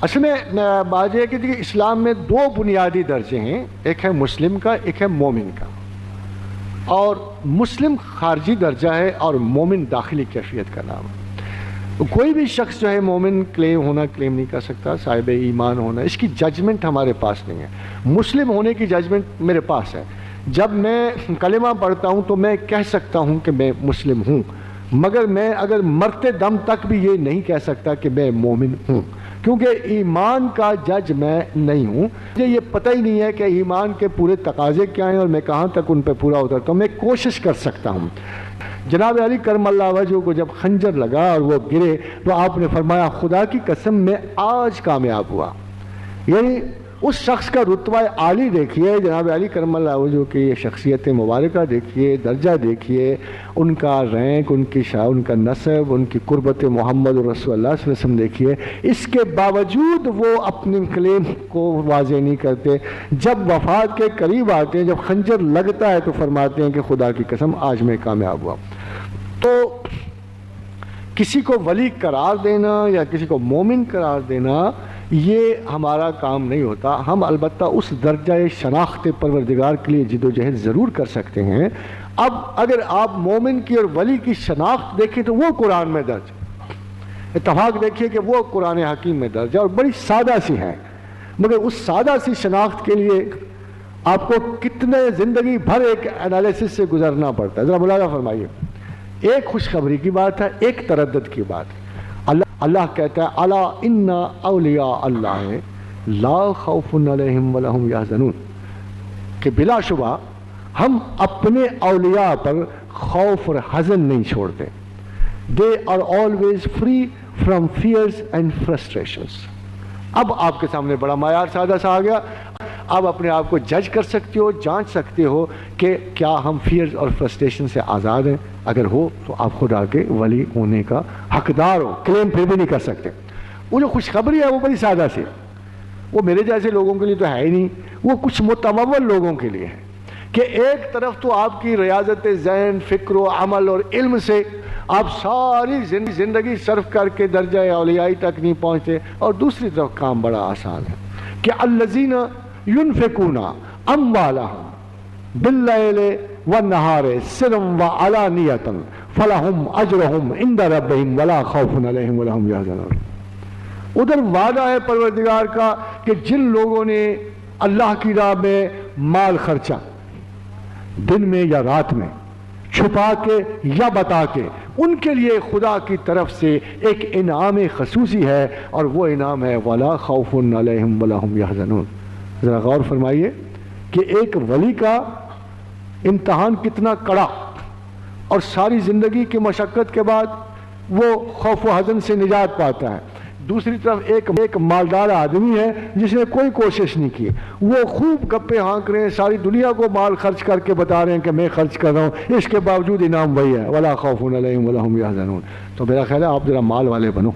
اصل میں بات یہ ہے کہ دیکھیے اسلام میں دو بنیادی درجے ہیں، ایک ہے مسلم کا، ایک ہے مومن کا. اور مسلم خارجی درجہ ہے اور مومن داخلی کیفیت کا نام ہے. کوئی بھی شخص جو ہے مومن کلیم نہیں کر سکتا، صاحب ایمان ہونا، اس کی ججمنٹ ہمارے پاس نہیں ہے. مسلم ہونے کی ججمنٹ میرے پاس ہے. جب میں کلمہ پڑھتا ہوں تو میں کہہ سکتا ہوں کہ میں مسلم ہوں، مگر میں اگر مرتے دم تک بھی یہ نہیں کہہ سکتا کہ میں مومن ہوں، کیونکہ ایمان کا جج میں نہیں ہوں. مجھے یہ پتہ ہی نہیں ہے کہ ایمان کے پورے تقاضے کیا ہیں اور میں کہاں تک ان پہ پورا اترتا ہوں. میں کوشش کر سکتا ہوں. جناب علی کرم اللہ وجہہ کو جب خنجر لگا اور وہ گرے تو آپ نے فرمایا خدا کی قسم میں آج کامیاب ہوا. یعنی اس شخص کا رتبہ عالی دیکھیے، جناب علی کرم اللہ وجہہ کی یہ شخصیت مبارکہ دیکھیے، درجہ دیکھیے، ان کا رینک، ان کا نسب، ان کی قربت محمد رسول اللہ صلی اللہ علیہ وسلم دیکھیے. اس کے باوجود وہ اپنے کلیم کو واضح نہیں کرتے. جب وفات کے قریب آتے ہیں، جب خنجر لگتا ہے تو فرماتے ہیں کہ خدا کی قسم آج میں کامیاب ہوا. تو کسی کو ولی قرار دینا یا کسی کو مومن قرار دینا یہ ہمارا کام نہیں ہوتا. ہم البتہ اس درجہ شناخت پروردگار کے لیے جد و جہد ضرور کر سکتے ہیں. اب اگر آپ مومن کی اور ولی کی شناخت دیکھیں تو وہ قرآن میں درج ہے. اتفاق دیکھیے کہ وہ قرآن حکیم میں درج ہے اور بڑی سادہ سی ہے، مگر اس سادہ سی شناخت کے لیے آپ کو کتنے زندگی بھر ایک انالیسس سے گزرنا پڑتا ہے. ذرا ملاحظہ فرمائیے، ایک خوشخبری کی بات ہے، ایک تردد کی بات ہے. اللہ کہتا ہے الا ان اولیاء اللہ لا خوف علیہم ولا هم یحزنون، کہ بلا شبہ ہم اپنے اولیاء پر خوف اور حزن نہیں چھوڑتے. they are always free from fears and frustrations. اب آپ کے سامنے بڑا معیار سادہ سا آ گیا. آپ اپنے آپ کو جج کر سکتے ہو، جانچ سکتے ہو کہ کیا ہم فیئرز اور فرسٹریشن سے آزاد ہیں. اگر ہو تو آپ خدا کے ولی ہونے کا حقدار ہو. کلیم پھر بھی نہیں کر سکتے. وہ جو خوشخبری ہے وہ بڑی سادہ سی، وہ میرے جیسے لوگوں کے لیے تو ہے ہی نہیں، وہ کچھ متمول لوگوں کے لیے ہے کہ ایک طرف تو آپ کی ریاضت ذہن، فکر و عمل اور علم سے آپ ساری زندگی صرف کر کے درجہ اولیائی تک نہیں پہنچتے، اور دوسری طرف کام بڑا آسان ہے کہ الذین ينفقون اموالهم باللیل والنہار سرا وعلانیۃ فلہم اجرہم عند ربہم ولا خوف علیہم ولا هم یحزنون. ادھر وعدہ ہے پروردگار کا کہ جن لوگوں نے اللہ کی راہ میں مال خرچہ، دن میں یا رات میں، چھپا کے یا بتا کے، ان کے لیے خدا کی طرف سے ایک انعام خصوصی ہے، اور وہ انعام ہے ولا خوف علیہم ولا هم یحزنون. ذرا غور فرمائیے کہ ایک ولی کا امتحان کتنا کڑا، اور ساری زندگی کی مشقت کے بعد وہ خوف و حزن سے نجات پاتا ہے. دوسری طرف ایک مالدار آدمی ہے جس نے کوئی کوشش نہیں کی، وہ خوب گپے ہانک رہے ہیں، ساری دنیا کو مال خرچ کر کے بتا رہے ہیں کہ میں خرچ کر رہا ہوں، اس کے باوجود انعام وہی ہے ولا خوف علیہم ولا هم یحزنون. تو میرا خیال ہے آپ ذرا مال والے بنو.